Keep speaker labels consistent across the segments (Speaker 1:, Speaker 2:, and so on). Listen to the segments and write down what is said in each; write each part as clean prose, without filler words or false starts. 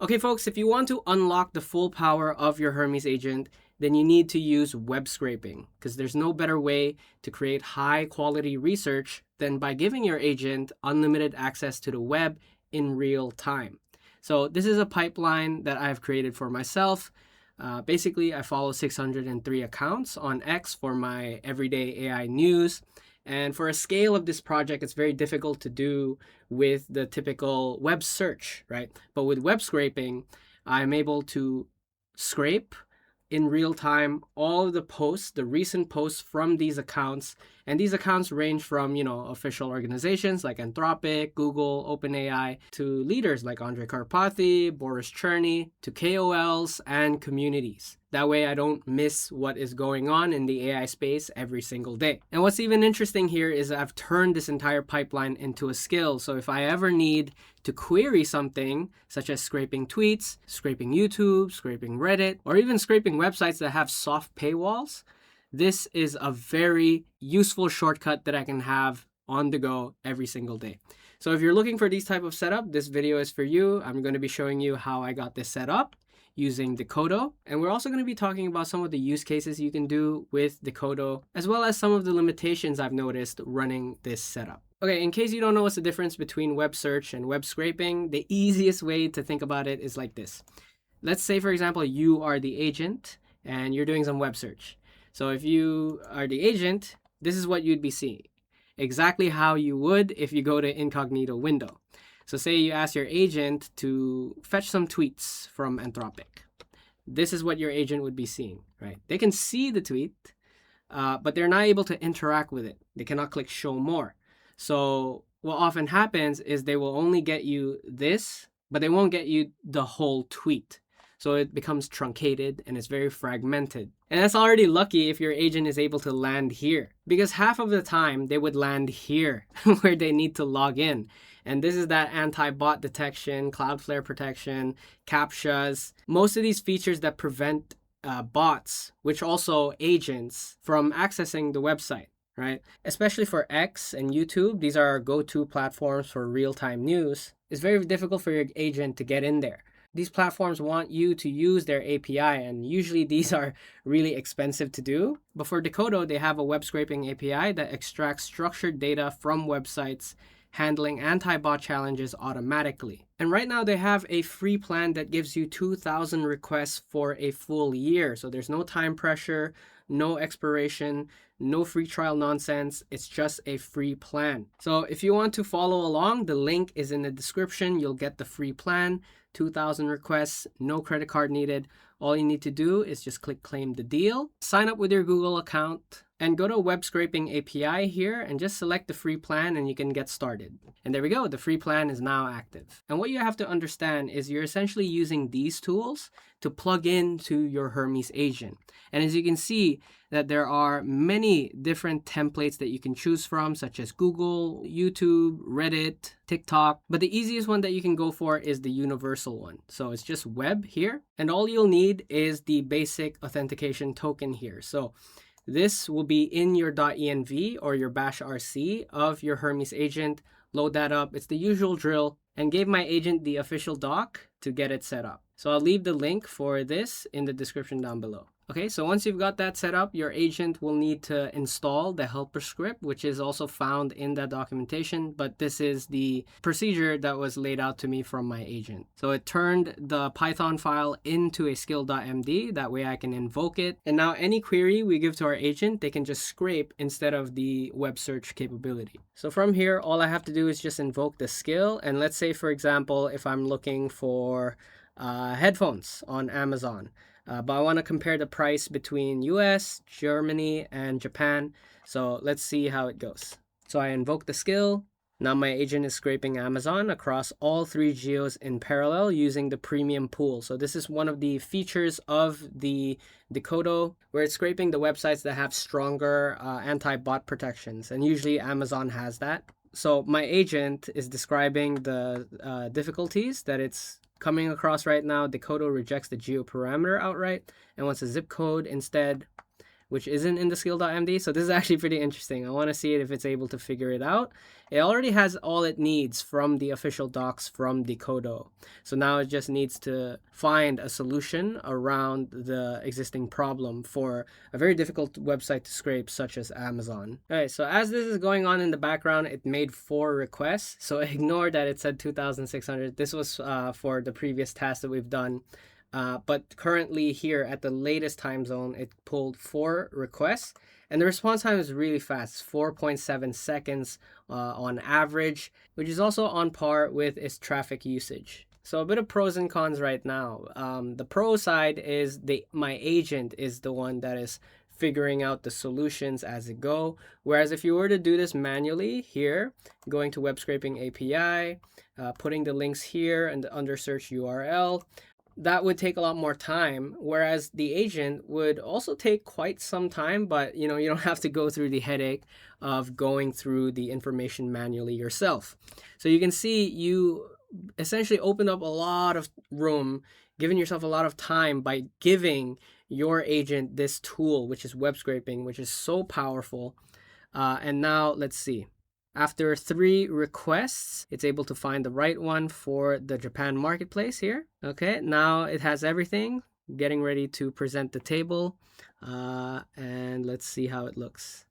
Speaker 1: Okay, folks, if you want to unlock the full power of your Hermes agent, then you need to use web scraping, because there's no better way to create high quality research than by giving your agent unlimited access to the web in real time. So this is a pipeline that I've created for myself. Basically, I follow 603 accounts on X for my everyday AI news. And for a scale of this project, it's very difficult to do with the typical web search, right? But with web scraping, I'm able to scrape in real time all of the posts, the recent posts from these accounts. And these accounts range from, official organizations like Anthropic, Google, OpenAI, to leaders like Andrej Karpathy, Boris Cherny, to KOLs and communities. That way I don't miss what is going on in the AI space every single day. And what's even interesting here is I've turned this entire pipeline into a skill. So if I ever need to query something, such as scraping tweets, scraping YouTube, scraping Reddit, or even scraping websites that have soft paywalls, this is a very useful shortcut that I can have on the go every single day. So if you're looking for these type of setup, this video is for you. I'm going to be showing you how I got this set up using Decodo. And we're also going to be talking about some of the use cases you can do with Decodo, as well as some of the limitations I've noticed running this setup. Okay, in case you don't know what's the difference between web search and web scraping, the easiest way to think about it is like this. Let's say, for example, you are the agent and you're doing some web search. So if you are the agent, this is what you'd be seeing. Exactly how you would if you go to incognito window. So say you ask your agent to fetch some tweets from Anthropic. This is what your agent would be seeing, right? They can see the tweet, but they're not able to interact with it. They cannot click show more. So what often happens is they will only get you this, but they won't get you the whole tweet. So it becomes truncated and it's very fragmented. And that's already lucky if your agent is able to land here, because half of the time they would land here where they need to log in. And this is that anti-bot detection, Cloudflare protection, CAPTCHAs, most of these features that prevent bots, which also agents, from accessing the website, right? Especially for X and YouTube, these are our go-to platforms for real-time news. It's very difficult for your agent to get in there. These platforms want you to use their API, and usually these are really expensive to do. But for Decodo, they have a web scraping API that extracts structured data from websites, handling anti-bot challenges automatically. And right now they have a free plan that gives you 2,000 requests for a full year. So there's no time pressure, no expiration, no free trial nonsense. It's just a free plan. So if you want to follow along, the link is in the description. You'll get the free plan, 2,000 requests, no credit card needed. All you need to do is just click claim the deal, sign up with your Google account, and go to web scraping API here and just select the free plan and you can get started. And there we go, the free plan is now active. And what you have to understand is you're essentially using these tools to plug into your Hermes agent. And as you can see, that there are many different templates that you can choose from, such as Google, YouTube, Reddit, TikTok. But the easiest one that you can go for is the universal one. So it's just web here. And all you'll need is the basic authentication token here. So this will be in your .env or your bash RC of your Hermes agent. Load that up. It's the usual drill, and gave my agent the official doc to get it set up. So I'll leave the link for this in the description down below. Okay, so once you've got that set up, your agent will need to install the helper script, which is also found in that documentation, but this is the procedure that was laid out to me from my agent. So it turned the Python file into a skill.md, that way I can invoke it. And now any query we give to our agent, they can just scrape instead of the web search capability. So from here, all I have to do is just invoke the skill. And let's say, for example, if I'm looking for headphones on Amazon, but I want to compare the price between US, Germany, and Japan. So let's see how it goes. So I invoke the skill. Now my agent is scraping Amazon across all three geos in parallel using the premium pool. So this is one of the features of the Decodo, where it's scraping the websites that have stronger anti-bot protections. And usually Amazon has that. So my agent is describing the difficulties that it's coming across right now. Decodo rejects the geo parameter outright and wants a zip code instead. which isn't in the skill.md. So this is actually pretty interesting. I want to see it if it's able to figure it out. It already has all it needs from the official docs from Decodo. So now it just needs to find a solution around the existing problem for a very difficult website to scrape, such as Amazon. All right, so as this is going on in the background, it made 4 requests. So ignore that it said 2,600. This was for the previous task that we've done. But currently here at the latest time zone, it pulled 4 requests. And the response time is really fast, 4.7 seconds on average, which is also on par with its traffic usage. So a bit of pros and cons right now. The pro side is my agent is the one that is figuring out the solutions as it go. Whereas if you were to do this manually here, going to web scraping API, putting the links here and under search URL, that would take a lot more time, whereas the agent would also take quite some time, but you don't have to go through the headache of going through the information manually yourself. So you can see you essentially opened up a lot of room, giving yourself a lot of time by giving your agent this tool, which is web scraping, which is so powerful. And now let's see. After 3 requests, it's able to find the right one for the Japan marketplace here. Okay, now it has everything, getting ready to present the table. And let's see how it looks.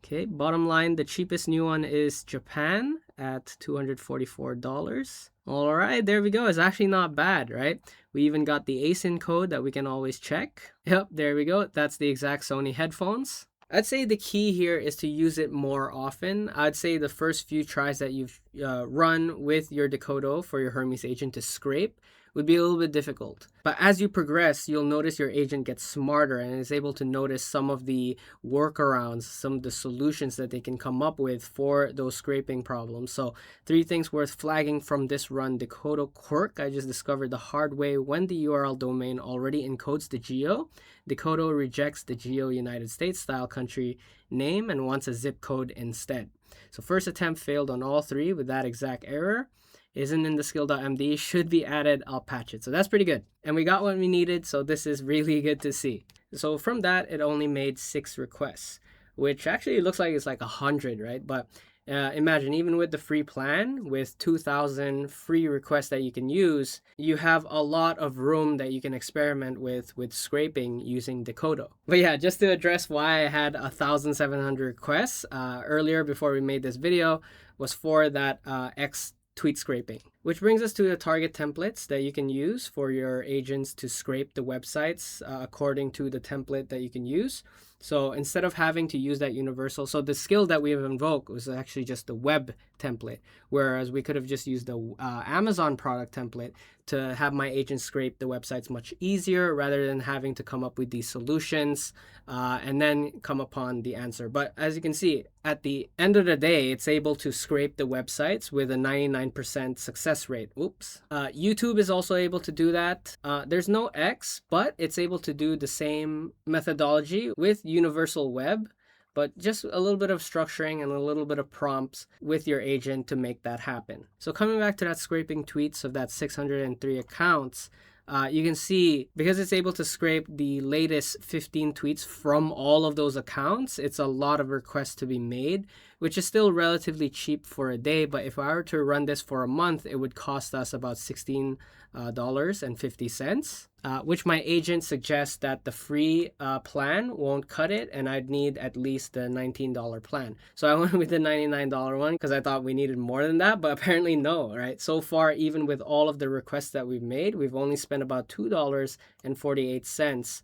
Speaker 1: Okay, bottom line, the cheapest new one is Japan at $244. All right, there we go. It's actually not bad, right? We even got the ASIN code that we can always check. Yep, there we go. That's the exact Sony headphones. I'd say the key here is to use it more often. I'd say the first few tries that you've run with your Decodo for your Hermes agent to scrape would be a little bit difficult. But as you progress, you'll notice your agent gets smarter and is able to notice some of the workarounds, some of the solutions that they can come up with for those scraping problems. So 3 things worth flagging from this run. Decodo Quirk, I just discovered the hard way when the URL domain already encodes the geo. Decodo rejects the geo United States style country name and wants a zip code instead. So first attempt failed on all 3 with that exact error. Isn't in the skill.md, should be added, I'll patch it. So that's pretty good. And we got what we needed, so this is really good to see. So from that, it only made 6 requests, which actually looks like it's like 100, right? But imagine, even with the free plan, with 2,000 free requests that you can use, you have a lot of room that you can experiment with scraping using Decodo. But yeah, just to address why I had 1,700 requests earlier before we made this video was for that X tweet scraping, which brings us to the target templates that you can use for your agents to scrape the websites according to the template that you can use. So instead of having to use that universal, so the skill that we have invoked was actually just the web template, whereas we could have just used the Amazon product template to have my agent scrape the websites much easier rather than having to come up with these solutions and then come upon the answer. But as you can see, at the end of the day, it's able to scrape the websites with a 99% success rate. Oops. YouTube is also able to do that. There's no X, but it's able to do the same methodology with universal web, but just a little bit of structuring and a little bit of prompts with your agent to make that happen. So coming back to that scraping tweets of that 603 accounts, you can see, because it's able to scrape the latest 15 tweets from all of those accounts, it's a lot of requests to be made, which is still relatively cheap for a day. But if I were to run this for a month, it would cost us about $16.50. Which my agent suggests that the free plan won't cut it, and I'd need at least the $19 plan. So I went with the $99 one because I thought we needed more than that, but apparently no, right? So far, even with all of the requests that we've made, we've only spent about $2.48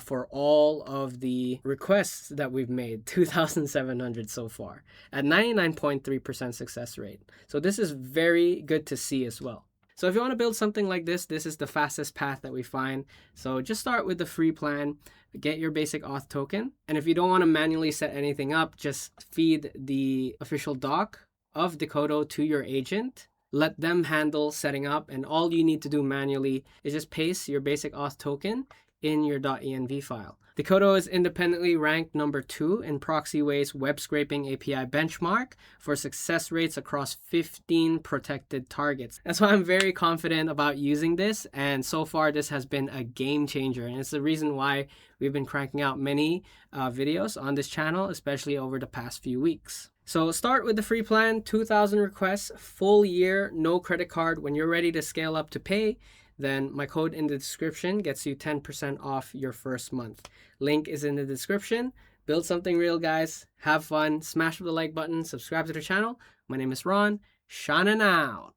Speaker 1: for all of the requests that we've made, 2,700 so far, at 99.3% success rate. So this is very good to see as well. So if you want to build something like this is the fastest path that we find. So just start with the free plan, get your basic auth token. And if you don't want to manually set anything up, just feed the official doc of Decodo to your agent. Let them handle setting up, and all you need to do manually is just paste your basic auth token in your .env file. Decodo is independently ranked number 2 in Proxyway's web scraping API benchmark for success rates across 15 protected targets. That's why I'm very confident about using this, and so far this has been a game changer, and it's the reason why we've been cranking out many videos on this channel, especially over the past few weeks. So start with the free plan, 2,000 requests, full year, no credit card. When you're ready to scale up to pay, then my code in the description gets you 10% off your first month. Link is in the description. Build something real, guys. Have fun. Smash the like button. Subscribe to the channel. My name is Ron. Shining out.